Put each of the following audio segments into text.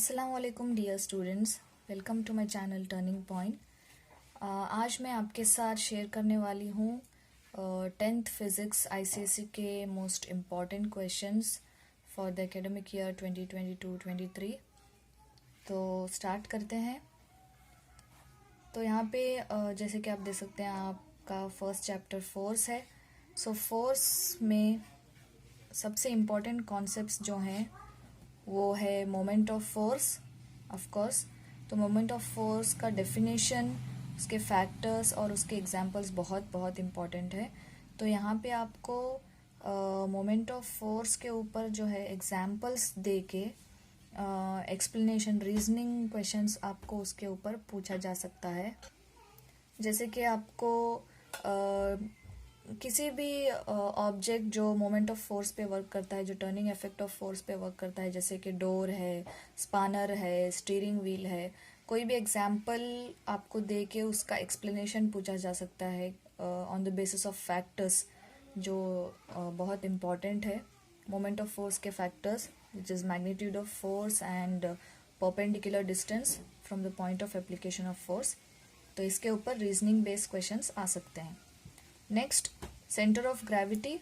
अस्सलाम वालेकुम dear students, welcome to my channel turning point. आज मैं आपके साथ शेयर करने वाली हूँ 10th फिज़िक्स आईसीएसई के most important questions for the academic year 2022-23। तो स्टार्ट करते हैं। तो यहाँ पे जैसे कि आप देख सकते हैं, आपका फर्स्ट चैप्टर फोर्स है। सो फोर्स में सबसे इम्पॉर्टेंट कॉन्सेप्ट्स जो हैं वो है moment of force, of course. तो मोमेंट ऑफ फोर्स का डेफिनेशन, उसके फैक्टर्स और उसके एग्जांपल्स बहुत बहुत इम्पॉर्टेंट है। तो यहाँ पे आपको मोमेंट ऑफ फोर्स के ऊपर जो है एग्जांपल्स दे के एक्सप्लेनेशन, रीजनिंग क्वेश्चंस आपको उसके ऊपर पूछा जा सकता है। जैसे कि आपको किसी भी ऑब्जेक्ट जो मोमेंट ऑफ फोर्स पे वर्क करता है, जो टर्निंग इफेक्ट ऑफ फोर्स पे वर्क करता है, जैसे कि डोर है, स्पानर है, स्टीयरिंग व्हील है, कोई भी एग्जांपल आपको दे के उसका एक्सप्लेनेशन पूछा जा सकता है on the basis of factors जो बहुत इम्पॉर्टेंट है। मोमेंट ऑफ फोर्स के factors which is magnitude of force and perpendicular distance from the point of application of force. तो इसके ऊपर रीजनिंग बेस्ड क्वेश्चंस आ सकते हैं। नेक्स्ट, सेंटर ऑफ ग्रेविटी,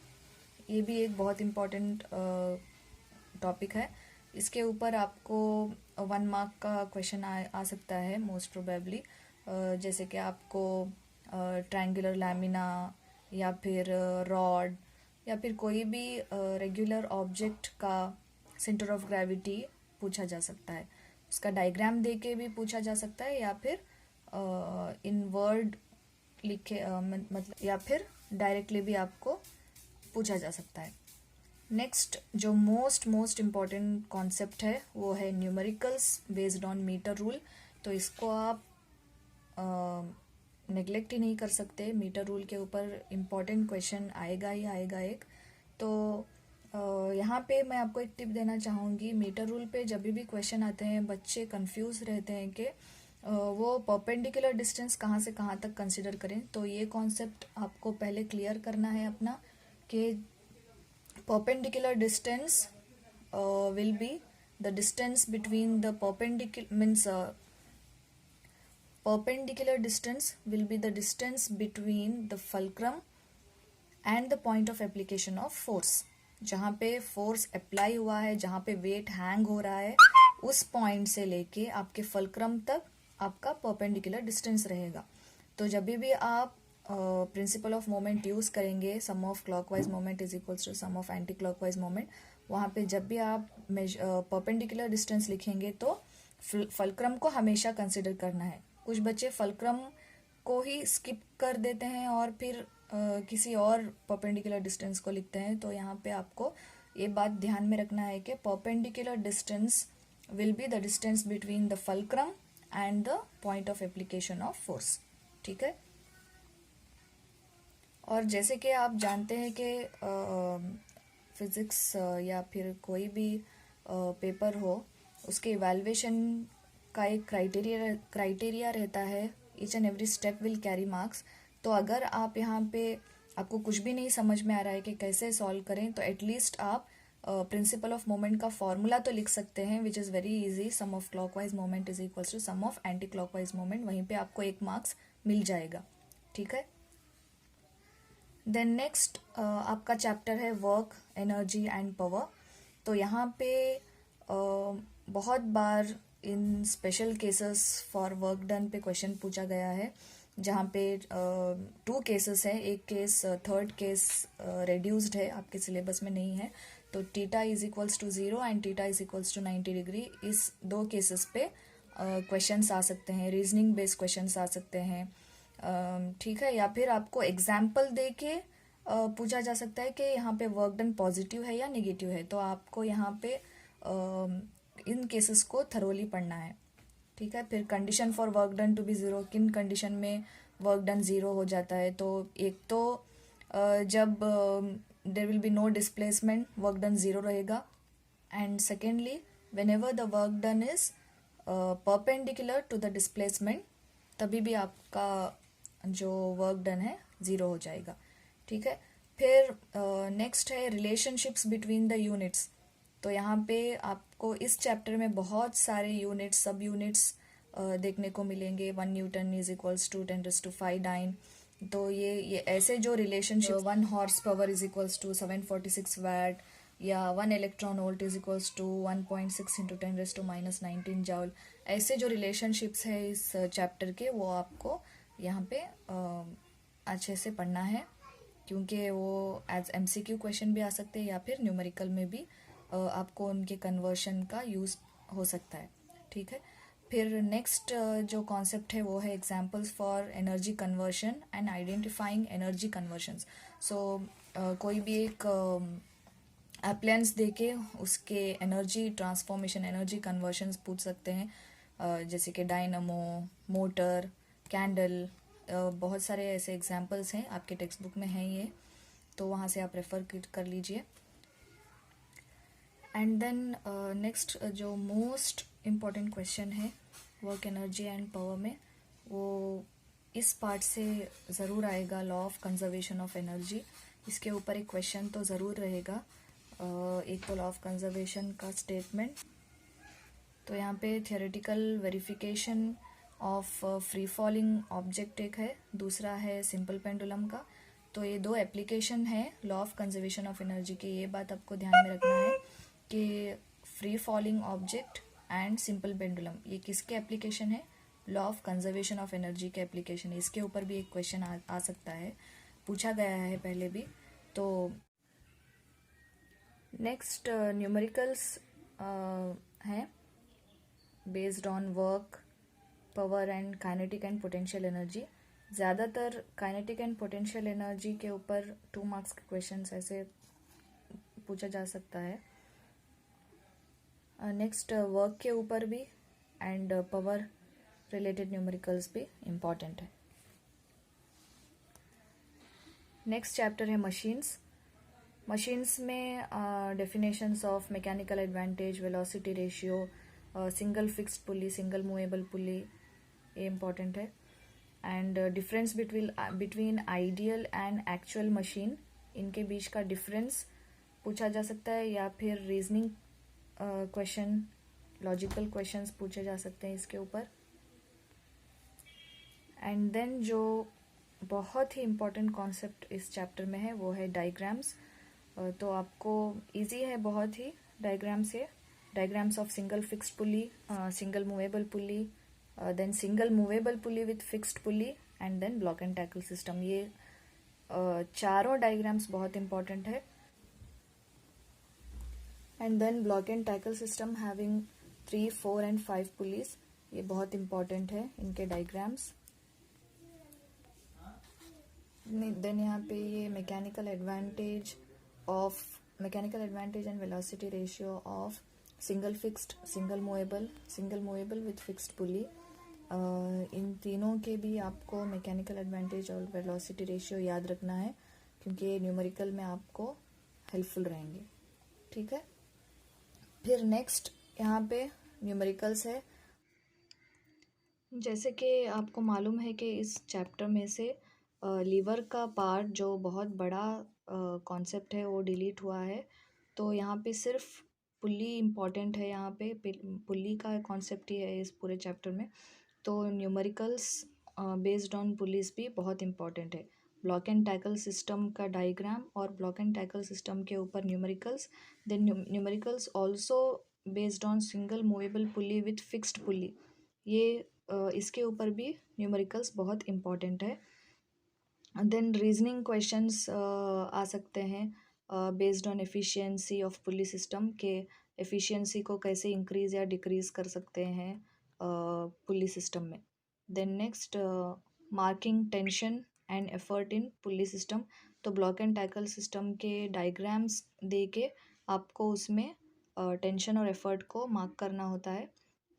ये भी एक बहुत इम्पॉर्टेंट टॉपिक है। इसके ऊपर आपको 1 मार्क का क्वेश्चन आ सकता है मोस्ट प्रोबेबली। जैसे कि आपको ट्रायंगुलर लैमिना या फिर रॉड या फिर कोई भी रेगुलर ऑब्जेक्ट का सेंटर ऑफ ग्रेविटी पूछा जा सकता है। उसका डायग्राम दे के भी पूछा जा सकता है या फिर इन वर्ड लिखे मतलब या फिर डायरेक्टली भी आपको पूछा जा सकता है। नेक्स्ट, जो मोस्ट इम्पॉर्टेंट कॉन्सेप्ट है वो है numericals based on meter rule. तो इसको आप नेग्लेक्ट ही नहीं कर सकते। मीटर रूल के ऊपर इम्पॉर्टेंट क्वेश्चन आएगा ही आएगा एक। तो यहाँ पे मैं आपको एक टिप देना चाहूँगी। मीटर रूल पे जब भी क्वेश्चन आते हैं बच्चे कंफ्यूज रहते हैं कि वो परपेंडिकुलर डिस्टेंस कहाँ से कहाँ तक कंसिडर करें। तो ये कॉन्सेप्ट आपको पहले क्लियर करना है अपना कि perpendicular distance will be the distance between the perpendicular distance will be the distance between the fulcrum and the point of application of force। जहाँ पे फोर्स अप्लाई हुआ है, जहाँ पे वेट हैंग हो रहा है, उस पॉइंट से लेके आपके फल्क्रम तक आपका परपेंडिकुलर डिस्टेंस रहेगा। तो जब भी आप प्रिंसिपल ऑफ मोमेंट यूज करेंगे, sum of clockwise moment is equals to sum of anti clockwise moment, वहाँ पे जब भी आप परपेंडिकुलर डिस्टेंस लिखेंगे तो फल्क्रम को हमेशा कंसिडर करना है। कुछ बच्चे फल्क्रम को ही स्किप कर देते हैं और फिर किसी और परपेंडिकुलर डिस्टेंस को लिखते हैं। तो यहाँ पे आपको ये बात ध्यान में रखना है कि perpendicular distance will be the distance between the fulcrum and the point of application of force. ठीक है। और जैसे कि आप जानते हैं कि फिज़िक्स या फिर कोई भी पेपर हो, उसके इवैल्यूएशन का एक क्राइटेरिया रहता है। Each and every step will carry marks. तो अगर आप यहाँ पे आपको कुछ भी नहीं समझ में आ रहा है कि कैसे सॉल्व करें, तो एटलीस्ट आप प्रिंसिपल ऑफ मोमेंट का फॉर्मूला तो लिख सकते हैं, which is very easy. Sum of clockwise moment is equals to sum of anti clockwise moment. वहीं पे आपको 1 मार्क्स मिल जाएगा। ठीक है। देन नेक्स्ट आपका चैप्टर है वर्क, एनर्जी एंड पावर। तो यहाँ पे बहुत बार इन special cases for work done पे क्वेश्चन पूछा गया है, जहाँ पे 2 केसेस हैं। एक केस, थर्ड केस रेड्यूस्ड है, आपके सिलेबस में नहीं है। तो theta is equals to 0 and theta is equals to 90 degree. इस 2 केसेस पे क्वेश्चंस आ सकते हैं, रीजनिंग बेस्ड क्वेश्चंस आ सकते हैं। ठीक है। या फिर आपको एग्जाम्पल दे के पूछा जा सकता है कि यहाँ पे वर्क डन पॉजिटिव है या नेगेटिव है। तो आपको यहाँ पे इन केसेस को थरोली पढ़ना है। ठीक है। फिर condition for work done to be 0, किन कंडीशन में वर्क डन 0 हो जाता है। तो एक तो जब there will be no displacement, work done 0 रहेगा। And secondly, whenever the work done is perpendicular to the displacement, तभी भी आपका जो वर्क डन है 0 हो जाएगा। ठीक है। फिर नेक्स्ट है रिलेशनशिप्स बिटवीन द यूनिट्स। तो यहाँ पे आपको इस चैप्टर में बहुत सारे यूनिट्स, सब यूनिट्स देखने को मिलेंगे। 1 newton is equals to 10⁵ dyne. तो ये ऐसे जो relationship, 1 horse power is equals to 746 watt, या 1 electron volt is equals to 1.6 into 10⁻⁻19 joule, ऐसे जो रिलेशनशिप्स है इस चैप्टर के, वो आपको यहाँ पे अच्छे से पढ़ना है, क्योंकि वो एज MCQ क्वेश्चन भी आ सकते हैं या फिर न्यूमेरिकल में भी आपको उनके कन्वर्शन का यूज़ हो सकता है। ठीक है। फिर नेक्स्ट जो कॉन्सेप्ट है वो है examples for energy conversion and identifying energy conversions. So कोई भी एक अप्लायंस देके उसके एनर्जी ट्रांसफॉर्मेशन, एनर्जी कन्वर्शंस पूछ सकते हैं, जैसे कि डायनामो, मोटर, कैंडल, बहुत सारे ऐसे एग्जांपल्स हैं, आपके टेक्स्ट बुक में हैं ये, तो वहाँ से आप रेफ़र कर लीजिए। एंड देन नेक्स्ट जो मोस्ट इम्पॉर्टेंट क्वेश्चन है वर्क एनर्जी एंड पावर में, वो इस पार्ट से ज़रूर आएगा, law of conservation of energy. इसके ऊपर एक क्वेश्चन तो ज़रूर रहेगा। एक तो लॉ ऑफ कंजर्वेशन का स्टेटमेंट, तो यहाँ पे theoretical verification of free falling object एक है, दूसरा है सिंपल पेंडुलम का। तो ये दो एप्लीकेशन है law of conservation of energy के। ये बात आपको ध्यान में रखना है कि free falling object and simple pendulum, ये किसके एप्लीकेशन है? Law of conservation of energy के एप्लीकेशन है। इसके ऊपर भी एक क्वेश्चन आ सकता है, पूछा गया है पहले भी। तो नेक्स्ट न्यूमेरिकल्स हैं based on work, power and kinetic and potential energy. ज़्यादातर काइनेटिक एंड पोटेंशियल एनर्जी के ऊपर 2 मार्क्स के क्वेश्चंस ऐसे पूछा जा सकता है। नेक्स्ट वर्क के ऊपर भी एंड पावर रिलेटेड न्यूमेरिकल्स भी इम्पॉर्टेंट है। नेक्स्ट चैप्टर है मशीन्स। मशीन्स में definitions of mechanical advantage, velocity ratio, single fixed pulley, single movable पुली, ये इम्पॉर्टेंट है। And difference between ideal and actual machine, इनके बीच का डिफरेंस पूछा जा सकता है, या फिर रीजनिंग क्वेश्चन, लॉजिकल क्वेश्चंस पूछे जा सकते हैं इसके ऊपर। एंड देन जो बहुत ही इम्पोर्टेंट कॉन्सेप्ट इस चैप्टर में है वो है डायग्राम्स। तो आपको इजी है बहुत ही डायग्राम से, diagrams of single fixed pulley, single movable pulley, then single movable pulley with fixed pulley, and then block and tackle system. ये चारों डायग्राम्स बहुत इम्पोर्टेंट है। And then block and tackle system having 3, 4 and 5 pulleys, ये बहुत important है इनके diagrams. Then यहाँ पे ये mechanical advantage and velocity ratio of single fixed, single movable with fixed pulley, इन तीनों के भी आपको मैकेनिकल एडवांटेज और वेलोसिटी रेशियो याद रखना है, क्योंकि ये न्यूमेरिकल में आपको हेल्पफुल रहेंगे। ठीक है। फिर नेक्स्ट यहाँ पे न्यूमेरिकल्स है। जैसे कि आपको मालूम है कि इस चैप्टर में से लीवर का पार्ट जो बहुत बड़ा कॉन्सेप्ट है वो डिलीट हुआ है। तो यहाँ पे सिर्फ पुल्ली इम्पॉर्टेंट है, यहाँ पे पुल्ली का कॉन्सेप्ट ही है इस पूरे चैप्टर में। तो न्यूमेरिकल्स बेस्ड ऑन पुलिस भी बहुत इम्पॉर्टेंट है। ब्लॉक एंड टैकल सिस्टम का डायग्राम और ब्लॉक एंड टैकल सिस्टम के ऊपर numericals, then numericals also based on single movable pulley with fixed pulley, ये इसके ऊपर भी न्यूमेरिकल्स बहुत इम्पॉर्टेंट है। देन रीजनिंग क्वेश्चंस आ सकते हैं based on efficiency of pulley system, के एफिशिएंसी को कैसे इंक्रीज या डिक्रीज कर सकते हैं पुली सिस्टम में। Then next marking tension and effort in pulley system. तो ब्लॉक एंड टैकल सिस्टम के डायग्राम्स दे के आपको उसमें टेंशन और एफर्ट को मार्क करना होता है।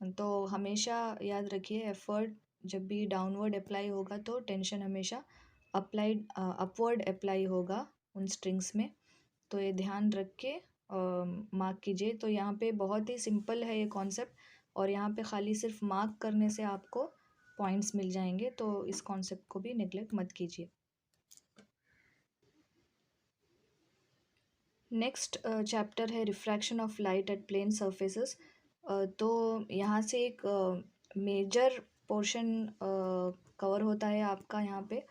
तो हमेशा याद रखिए, एफर्ट जब भी डाउनवर्ड अप्लाई होगा तो टेंशन हमेशा अपवर्ड अप्लाई होगा उन स्ट्रिंग्स में। तो ये ध्यान रख के मार्क कीजिए। तो यहाँ पे बहुत ही सिंपल है ये कॉन्सेप्ट, और यहाँ पे खाली सिर्फ मार्क करने से आपको पॉइंट्स मिल जाएंगे, तो इस कॉन्सेप्ट को भी नेग्लेक्ट मत कीजिए। नेक्स्ट चैप्टर है refraction of light at plane surfaces. तो यहाँ से एक मेजर पोर्शन कवर होता है आपका यहाँ पे।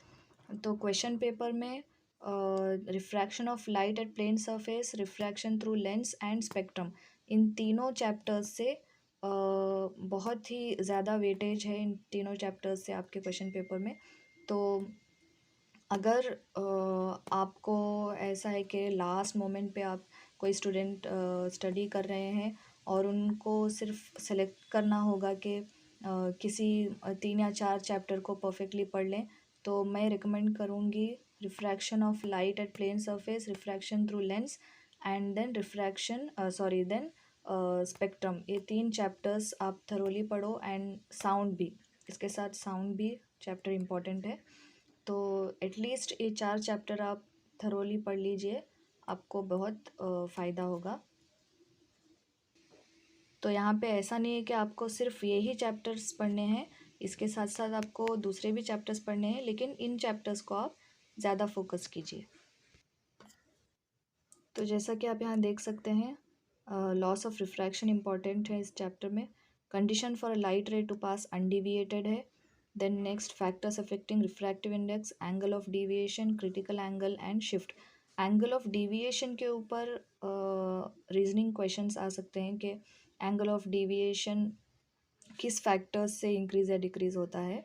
तो क्वेश्चन पेपर में refraction of light at plane surface, refraction through lens and spectrum, इन तीनों चैप्टर्स से बहुत ही ज़्यादा वेटेज है इन तीनों चैप्टर्स से आपके क्वेश्चन पेपर में। तो अगर आपको ऐसा है कि लास्ट मोमेंट पे आप कोई स्टूडेंट स्टडी कर रहे हैं और उनको सिर्फ सेलेक्ट करना होगा कि किसी 3 या 4 चैप्टर को परफेक्टली पढ़ लें, तो मैं रिकमेंड करूँगी refraction of light at plane surface, refraction through lens and then spectrum. ये 3 चैप्टर्स आप थरोली पढ़ो एंड साउंड भी, इसके साथ साउंड भी चैप्टर इम्पॉर्टेंट है। तो एटलीस्ट ये 4 चैप्टर आप थरोली पढ़ लीजिए, आपको बहुत फ़ायदा होगा। तो यहाँ पे ऐसा नहीं है कि आपको सिर्फ यही चैप्टर्स पढ़ने हैं, इसके साथ साथ आपको दूसरे भी चैप्टर्स पढ़ने हैं, लेकिन इन चैप्टर्स को आप ज़्यादा फोकस कीजिए। तो जैसा कि आप यहाँ देख सकते हैं, लॉस ऑफ रिफ्रैक्शन इम्पॉर्टेंट है इस चैप्टर में। Condition for a light ray to pass undeviated है। Then next factors affecting refractive index, angle of deviation, critical angle and shift. Angle of deviation के ऊपर रीजनिंग क्वेश्चंस आ सकते हैं कि एंगल ऑफ डिविएशन किस फैक्टर्स से इंक्रीज़ या डिक्रीज़ होता है।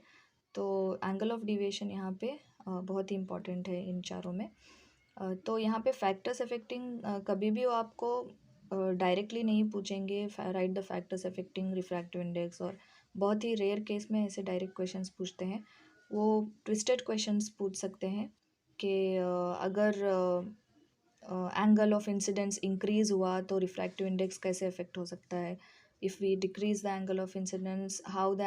तो एंगल ऑफ डिविएशन यहाँ पे बहुत ही इम्पॉर्टेंट है इन चारों में। तो यहाँ पे फैक्टर्स अफेक्टिंग कभी भी वो आपको डायरेक्टली नहीं पूछेंगे, right the factors affecting refractive index, और बहुत ही रेयर केस में ऐसे डायरेक्ट क्वेश्चंस पूछते हैं। वो ट्विस्टेड क्वेश्चंस पूछ सकते हैं कि अगर एंगल ऑफ इंसिडेंस इंक्रीज हुआ तो रिफ्रैक्टिव इंडेक्स कैसे अफेक्ट हो सकता है। If we decrease the angle of incidence, how the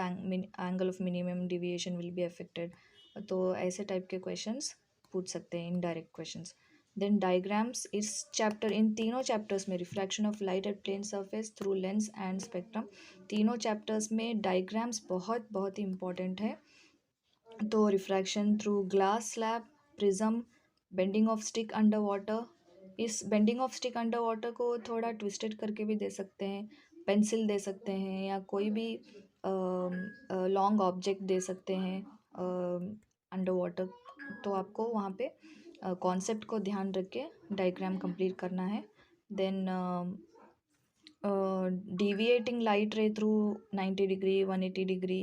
angle of minimum deviation will be affected. तो ऐसे टाइप के क्वेश्चंस पूछ सकते हैं, इनडायरेक्ट क्वेश्चंस। देन डायग्राम्स, इस चैप्टर, इन तीनों चैप्टर्स में refraction of light at plane surface, through lens and spectrum, तीनों चैप्टर्स में डायग्राम्स बहुत बहुत ही इंपॉर्टेंट है। तो refraction through glass slab, prism, bending of stick under water. इस bending of stick under water को थोड़ा ट्विस्टेड करके भी दे सकते हैं, पेंसिल दे सकते हैं, या कोई भी लॉन्ग ऑब्जेक्ट दे सकते हैं अंडर वाटर। तो आपको वहाँ पे कॉन्सेप्ट को ध्यान रख के डायग्राम कंप्लीट करना है। Then deviating light ray through 90 degree, 180 degree,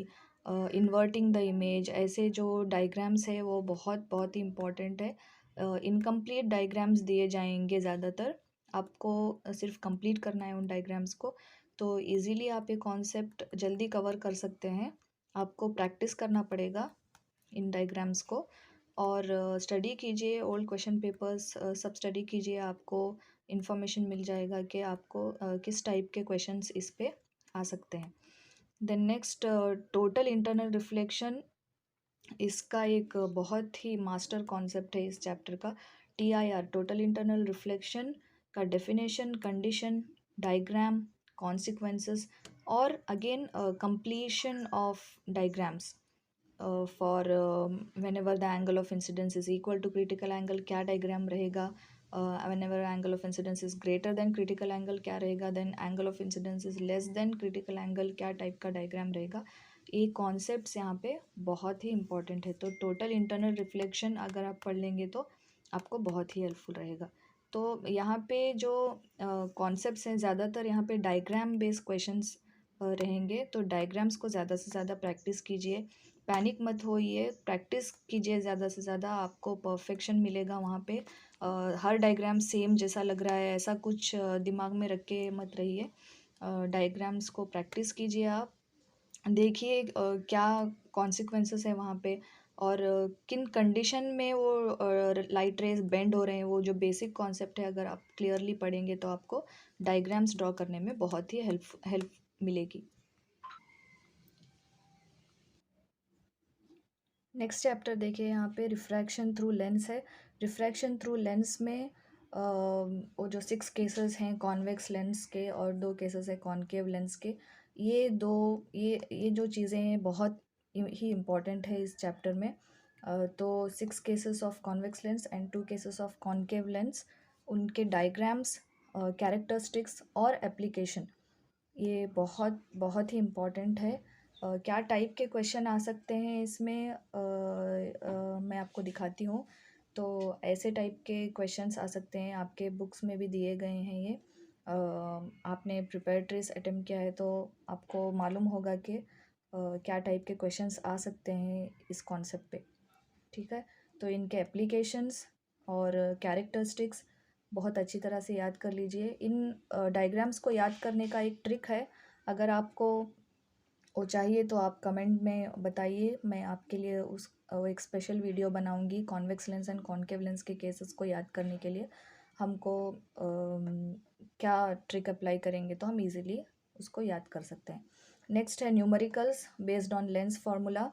inverting the image, ऐसे जो डायग्राम्स है वो बहुत बहुत ही इम्पॉर्टेंट है। इनकम्प्लीट डायग्राम्स दिए जाएंगे ज़्यादातर, आपको सिर्फ कंप्लीट करना है उन डायग्राम्स को, तो इजीली आप ये कॉन्सेप्ट जल्दी कवर कर सकते हैं। आपको प्रैक्टिस करना पड़ेगा इन डायग्राम्स को, और स्टडी कीजिए, ओल्ड क्वेश्चन पेपर्स सब स्टडी कीजिए, आपको इन्फॉर्मेशन मिल जाएगा कि आपको किस टाइप के क्वेश्चंस इस पे आ सकते हैं। Then next total internal reflection, इसका एक बहुत ही मास्टर कॉन्सेप्ट है इस चैप्टर का। TIR, टोटल इंटरनल रिफ्लेक्शन का डेफिनेशन, कंडीशन, डायग्राम, कॉन्सिक्वेंसेस, और again completion of diagrams for whenever the angle of incidence is equal to critical angle, क्या diagram रहेगा। Whenever angle of incidence is greater than critical angle, क्या रहेगा। Then angle of incidence is less than critical angle, क्या type का diagram रहेगा। ये concepts यहाँ पे बहुत ही इंपॉर्टेंट है। तो टोटल इंटरनल रिफ्लेक्शन अगर आप पढ़ लेंगे तो आपको बहुत ही हेल्पफुल रहेगा। तो यहाँ पे जो कॉन्सेप्ट्स हैं, ज़्यादातर यहाँ पे डायग्राम बेस्ड क्वेश्चंस रहेंगे, तो डायग्राम्स को ज़्यादा से ज़्यादा प्रैक्टिस कीजिए, पैनिक मत होइए, प्रैक्टिस कीजिए ज़्यादा से ज़्यादा, आपको परफेक्शन मिलेगा वहाँ पे। हर डायग्राम सेम जैसा लग रहा है ऐसा कुछ दिमाग में रख के मत रहिए। डायग्राम्स को प्रैक्टिस कीजिए, आप देखिए क्या कॉन्सिक्वेंसेस है वहाँ पे, और किन कंडीशन में वो लाइट रेज बेंड हो रहे हैं, वो जो बेसिक कॉन्सेप्ट है अगर आप क्लियरली पढ़ेंगे तो आपको डायग्राम्स ड्रॉ करने में बहुत ही हेल्प मिलेगी। नेक्स्ट चैप्टर देखिए, यहाँ पे रिफ्रैक्शन थ्रू लेंस है। रिफ्रैक्शन थ्रू लेंस में वो जो 6 केसेस हैं कॉन्वेक्स लेंस के और 2 केसेस है कॉनकेव लेंस के, ये जो चीज़ें हैं बहुत ही इम्पॉर्टेंट है इस चैप्टर में। तो 6 cases of convex lens and 2 cases of concave lens, उनके डायग्राम्स, कैरेक्टरिस्टिक्स और एप्लीकेशन, ये बहुत बहुत ही इम्पॉर्टेंट है। क्या टाइप के क्वेश्चन आ सकते हैं इसमें, मैं आपको दिखाती हूँ। तो ऐसे टाइप के क्वेश्चंस आ सकते हैं, आपके बुक्स में भी दिए गए हैं ये। आपने प्रिपेयर ट्रेस अटेम्प्ट किया है तो आपको मालूम होगा कि क्या टाइप के क्वेश्चंस आ सकते हैं इस कॉन्सेप्ट पे। ठीक है, तो इनके एप्लीकेशंस और कैरेक्टरिस्टिक्स बहुत अच्छी तरह से याद कर लीजिए। इन डायग्राम्स को याद करने का एक ट्रिक है, अगर आपको वो चाहिए तो आप कमेंट में बताइए, मैं आपके लिए एक स्पेशल वीडियो बनाऊंगी convex lens and concave lens के केसेस को याद करने के लिए। हमको क्या ट्रिक अप्लाई करेंगे तो हम इजीली उसको याद कर सकते हैं। नेक्स्ट है numericals based on lens formula,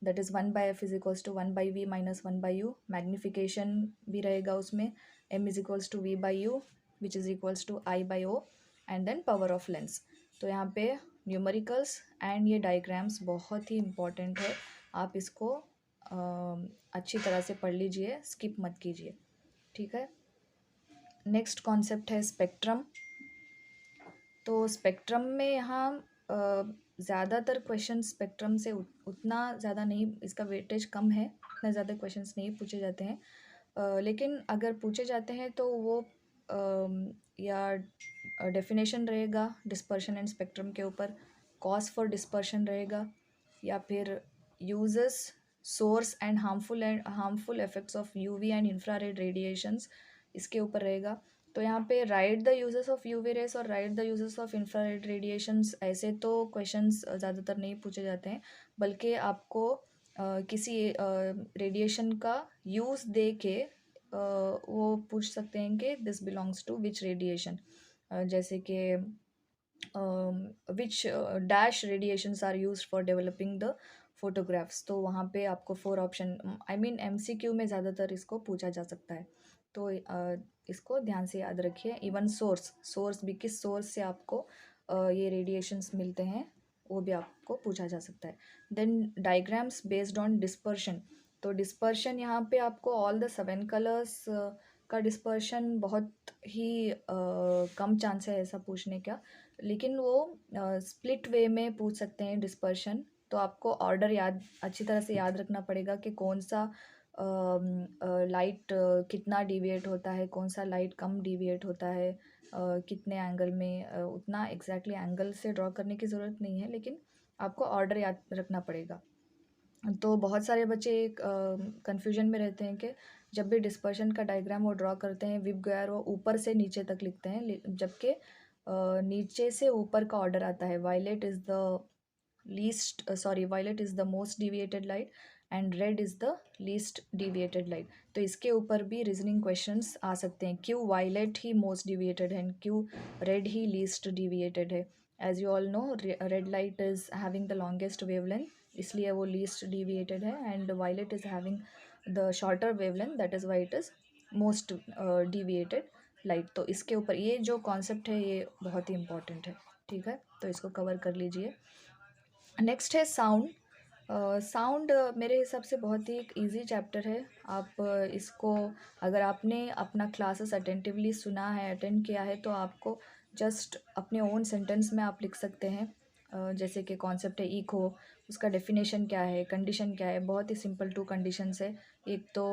that is 1/f is equals to 1/v minus 1/u। Magnification भी रहेगा उसमें, m is equals to v/u which is equals to i/o, and then power of lens. तो यहाँ पे numericals and ये diagrams बहुत ही important है, आप इसको अच्छी तरह से पढ़ लीजिए, स्किप मत कीजिए। ठीक है, नेक्स्ट कॉन्सेप्ट है स्पेक्ट्रम। तो स्पेक्ट्रम में यहाँ ज़्यादातर क्वेश्चन स्पेक्ट्रम से उतना ज़्यादा नहीं, इसका वेटेज कम है, उतना ज़्यादा क्वेश्चंस नहीं पूछे जाते हैं। लेकिन अगर पूछे जाते हैं तो वो या डेफिनेशन रहेगा डिस्पर्शन एंड स्पेक्ट्रम के ऊपर, कॉज फॉर डिस्पर्शन रहेगा, या फिर uses, source and harmful effects of UV and infrared radiations, इसके ऊपर रहेगा। तो यहाँ पे write the uses of UV rays और write the uses of infrared radiations, ऐसे तो क्वेश्चंस ज़्यादातर नहीं पूछे जाते हैं, बल्कि आपको किसी रेडिएशन का यूज़ दे के वो पूछ सकते हैं कि this belongs to which radiation, जैसे कि which dash radiations are used for developing the photographs. तो वहाँ पे आपको 4 ऑप्शन, आई मीन MCQ में ज़्यादातर इसको पूछा जा सकता है, तो इसको ध्यान से याद रखिए। इवन सोर्स भी, किस सोर्स से आपको ये रेडिएशंस मिलते हैं, वो भी आपको पूछा जा सकता है। Then diagrams based on dispersion. तो डिस्पर्शन यहाँ पे आपको ऑल द 7 कलर्स का डिस्पर्शन बहुत ही कम चांस है ऐसा पूछने का, लेकिन वो स्प्लिट वे में पूछ सकते हैं डिस्पर्शन। तो आपको ऑर्डर अच्छी तरह से याद रखना पड़ेगा कि कौन सा लाइट कितना डिविएट होता है, कौन सा लाइट कम डिविएट होता है, कितने एंगल में, उतना एग्जैक्टली एंगल से ड्रॉ करने की ज़रूरत नहीं है, लेकिन आपको ऑर्डर याद रखना पड़ेगा। तो बहुत सारे बच्चे एक कन्फ्यूजन में रहते हैं कि जब भी डिस्पर्शन का डायग्राम वो ड्रॉ करते हैं विब गोयर, वो ऊपर से नीचे तक लिखते हैं, जबकि नीचे से ऊपर का ऑर्डर आता है। Violet is the most deviated light and red is the least deviated light. तो इसके ऊपर भी रीजनिंग क्वेश्चंस आ सकते हैं, क्यों वायलेट ही मोस्ट डिविएटेड है एंड क्यों रेड ही लीस्ट डिविएटेड है। As you all know, red light is having the longest wavelength, इसलिए वो लीस्ट डिविएटेड है, and violet is having the shorter wavelength, that is why it is most deviated light. तो इसके ऊपर ये जो कॉन्सेप्ट है ये बहुत ही इम्पॉर्टेंट है। ठीक है, तो इसको कवर कर लीजिए। नेक्स्ट है साउंड। साउंड मेरे हिसाब से बहुत ही एक ईजी चैप्टर है। आप इसको, अगर आपने अपना क्लासेस अटेंटिवली सुना है, अटेंड किया है, तो आपको जस्ट अपने ओन सेंटेंस में आप लिख सकते हैं। जैसे कि कॉन्सेप्ट है इको, उसका डेफिनेशन क्या है, कंडीशन क्या है, बहुत ही सिंपल 2 कंडीशंस है। एक तो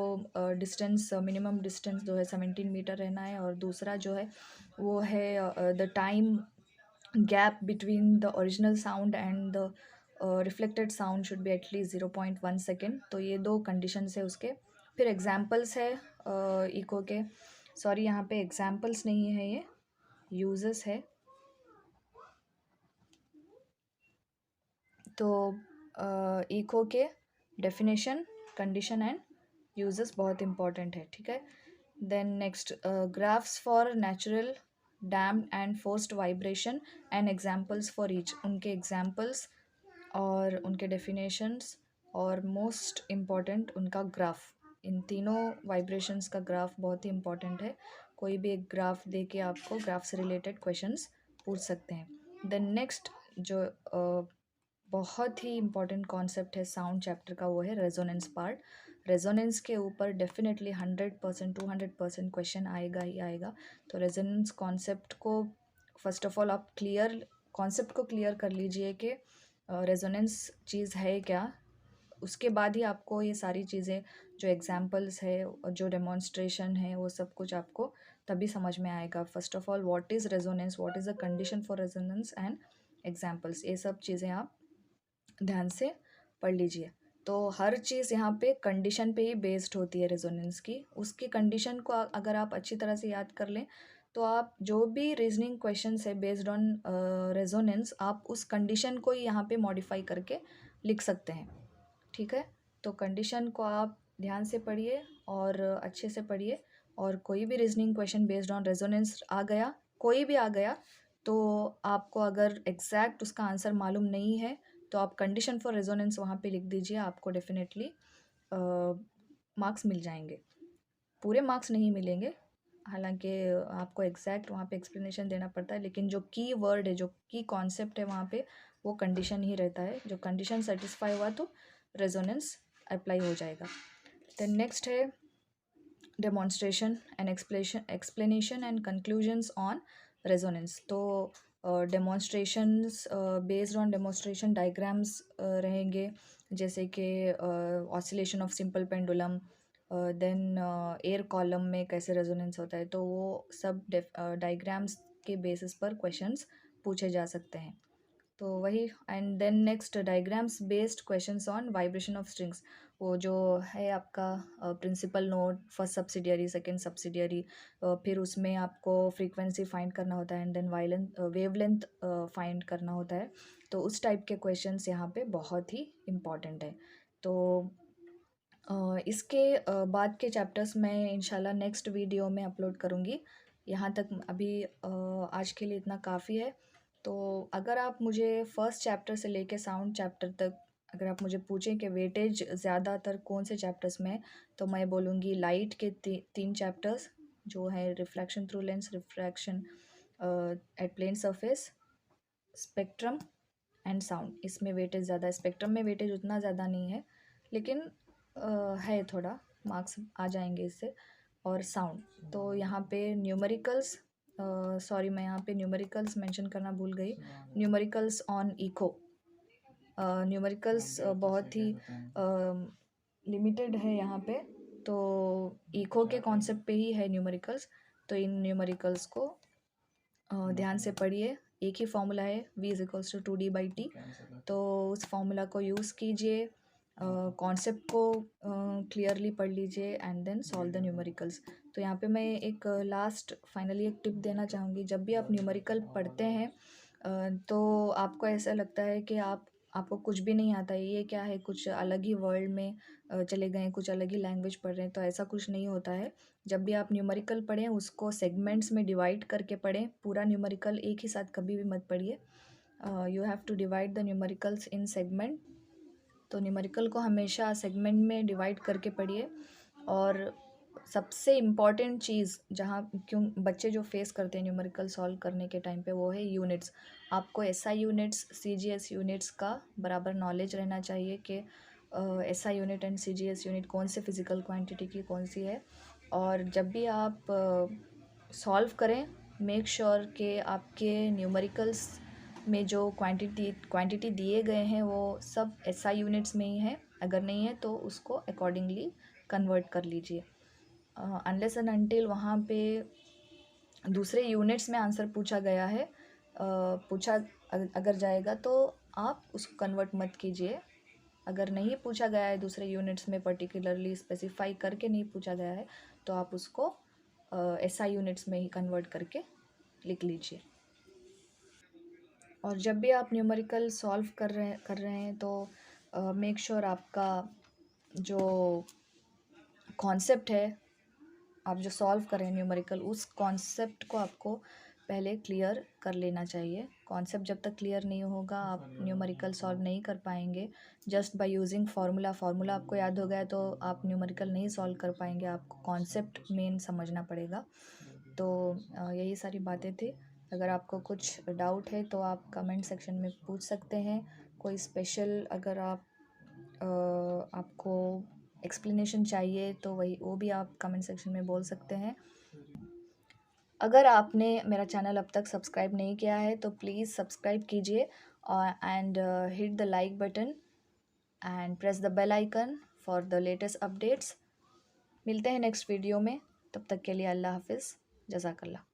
डिस्टेंस, मिनिमम डिस्टेंस जो है 17 मीटर रहना है, और दूसरा जो है वो है the time gap between the original sound and the reflected sound should be at least 0.1 second. तो ये 2 कंडीशंस है उसके। फिर एग्जाम्पल्स है इको के, सॉरी यहाँ पे एग्जाम्पल्स नहीं है, ये यूजेस है। तो इको के डेफिनेशन, कंडीशन एंड यूजेस बहुत इंपॉर्टेंट है। ठीक है, then next graphs for natural damped and forced vibration and examples for each, उनके एग्जाम्पल्स और उनके डेफिनेशंस, और मोस्ट इम्पॉर्टेंट उनका ग्राफ। इन तीनों वाइब्रेशंस का ग्राफ बहुत ही इम्पॉर्टेंट है, कोई भी एक ग्राफ दे के आपको ग्राफ से रिलेटेड क्वेश्चंस पूछ सकते हैं। देन नेक्स्ट जो बहुत ही इम्पॉर्टेंट कॉन्सेप्ट है साउंड चैप्टर का, वो है रेजोनेंस पार्ट। रेजोनेंस के ऊपर डेफिनेटली 100% 200% क्वेश्चन आएगा ही आएगा। तो रेजोनेंस कॉन्सेप्ट को फर्स्ट ऑफ ऑल आप कॉन्सेप्ट को क्लियर कर लीजिए कि रेजोनेंस चीज़ है क्या। उसके बाद ही आपको ये सारी चीज़ें जो एग्जाम्पल्स है और जो डेमोन्स्ट्रेशन है वो सब कुछ आपको तभी समझ में आएगा। First of all what is resonance, what is the condition for resonance and examples, ये सब चीज़ें आप ध्यान से पढ़ लीजिए। तो हर चीज़ यहाँ पे कंडीशन पे ही बेस्ड होती है रेजोनेंस की। उसकी कंडीशन को अगर आप अच्छी तरह से याद कर लें तो आप जो भी रीजनिंग क्वेश्चंस है बेस्ड ऑन रेजोनेंस, आप उस कंडीशन को ही यहाँ पे मॉडिफाई करके लिख सकते हैं। ठीक है, तो कंडीशन को आप ध्यान से पढ़िए और अच्छे से पढ़िए। और कोई भी reasoning question based on resonance आ गया, कोई भी आ गया, तो आपको अगर एग्जैक्ट उसका आंसर मालूम नहीं है तो आप कंडीशन फॉर रेजोनेंस वहाँ पे लिख दीजिए, आपको डेफिनेटली मार्क्स मिल जाएंगे। पूरे मार्क्स नहीं मिलेंगे, हालांकि आपको एग्जैक्ट वहाँ पे एक्सप्लेनेशन देना पड़ता है, लेकिन जो की वर्ड है, जो की कॉन्सेप्ट है वहाँ पे, वो कंडीशन ही रहता है। जो कंडीशन सेटिस्फाई हुआ तो रेजोनेंस अप्लाई हो जाएगा। देन नेक्स्ट है demonstration and explanation and conclusions on resonance. तो demonstrations based on demonstration diagrams रहेंगे, जैसे कि oscillation of simple pendulum, then air column में कैसे रेजोनेंस होता है, तो वो सब डायग्राम्स के बेसिस पर क्वेश्चंस पूछे जा सकते हैं। तो वही। And then next diagrams based questions on vibration of strings, वो जो है आपका principal note, first subsidiary, second subsidiary, फिर उसमें आपको फ्रीक्वेंसी फाइंड करना होता है एंड देन वेवलेंथ फाइंड करना होता है। तो उस टाइप के क्वेश्चंस यहाँ पे बहुत ही इम्पॉर्टेंट है। तो इसके बाद के चैप्टर्स मैं इंशाल्लाह नेक्स्ट वीडियो में अपलोड करूँगी। यहाँ तक अभी आज के लिए इतना काफ़ी है। तो अगर आप मुझे फर्स्ट चैप्टर से लेके साउंड चैप्टर तक अगर आप मुझे पूछें कि वेटेज ज़्यादातर कौन से चैप्टर्स में है, तो मैं बोलूँगी लाइट के 3 चैप्टर्स जो है refraction through lens, refraction at plane surface, spectrum and sound. इसमें वेटेज ज़्यादा है, स्पेक्ट्रम में वेटेज उतना ज़्यादा नहीं है, लेकिन है थोड़ा, मार्क्स आ जाएंगे इससे। और साउंड तो यहाँ पे न्यूमेरिकल्स, सॉरी मैं यहाँ पे न्यूमेरिकल्स मेंशन करना भूल गई, न्यूमेरिकल्स ऑन इको। न्यूमेरिकल्स बहुत ही लिमिटेड है यहाँ पे, तो इको के कॉन्सेप्ट पे ही है न्यूमेरिकल्स। तो इन न्यूमेरिकल्स को ध्यान से पढ़िए। एक ही फॉर्मूला है, v=2d/t, तो उस फॉर्मूला को यूज़ कीजिए, कॉन्सेप्ट को क्लियरली पढ़ लीजिए and then solve the numericals. तो यहाँ पे मैं एक लास्ट फाइनली एक टिप देना चाहूँगी। जब भी आप न्यूमेरिकल पढ़ते हैं तो आपको ऐसा लगता है कि आपको कुछ भी नहीं आता है, ये क्या है, कुछ अलग ही वर्ल्ड में चले गए, कुछ अलग ही लैंग्वेज पढ़ रहे हैं। तो ऐसा कुछ नहीं होता है। जब भी आप न्यूमेरिकल पढ़ें उसको सेगमेंट्स में डिवाइड करके पढ़ें, पूरा न्यूमेरिकल एक ही साथ कभी भी मत पढ़िए। You have to divide the numericals in segment. तो न्यूमेरिकल को हमेशा सेगमेंट में डिवाइड करके पढ़िए। और सबसे इम्पॉर्टेंट चीज़ जहाँ क्यों बच्चे जो फेस करते हैं न्यूमेरिकल सॉल्व करने के टाइम पे, वो है यूनिट्स। आपको एसआई यूनिट्स, सीजीएस यूनिट्स का बराबर नॉलेज रहना चाहिए कि SI unit and CGS unit कौन से फिज़िकल क्वांटिटी की कौन सी है। और जब भी आप सॉल्व करें, मेक श्योर कि आपके न्यूमेरिकल्स में जो क्वांटिटी दिए गए हैं वो सब एसआई यूनिट्स में ही है। अगर नहीं है तो उसको अकॉर्डिंगली कन्वर्ट कर लीजिए। अनलेस एंड अनटिल वहाँ पे दूसरे यूनिट्स में आंसर पूछा गया है, अगर जाएगा तो आप उसको कन्वर्ट मत कीजिए। अगर नहीं पूछा गया है दूसरे यूनिट्स में, पर्टिकुलरली स्पेसिफाई करके नहीं पूछा गया है, तो आप उसको एसआई यूनिट्स में ही कन्वर्ट करके लिख लीजिए। और जब भी आप न्यूमेरिकल सॉल्व कर रहे हैं तो मेक श्योर आपका जो कॉन्सेप्ट है, आप जो सॉल्व कर रहे हैं न्यूमेरिकल, उस कॉन्सेप्ट को आपको पहले क्लियर कर लेना चाहिए। कॉन्सेप्ट जब तक क्लियर नहीं होगा आप न्यूमेरिकल सॉल्व नहीं कर पाएंगे। जस्ट बाय यूजिंग फार्मूला आपको याद हो गया तो आप न्यूमेरिकल नहीं सॉल्व कर पाएंगे, आपको कॉन्सेप्ट मेन समझना पड़ेगा। तो यही सारी बातें थी। अगर आपको कुछ डाउट है तो आप कमेंट सेक्शन में पूछ सकते हैं। कोई स्पेशल अगर आपको एक्सप्लेनेशन चाहिए तो वो भी आप कमेंट सेक्शन में बोल सकते हैं। अगर आपने मेरा चैनल अब तक सब्सक्राइब नहीं किया है तो प्लीज़ सब्सक्राइब कीजिए and hit the like button and press the bell icon for the latest updates. मिलते हैं नेक्स्ट वीडियो में, तब तक के लिए अल्लाह हाफिज़, जज़ाकल्लाह।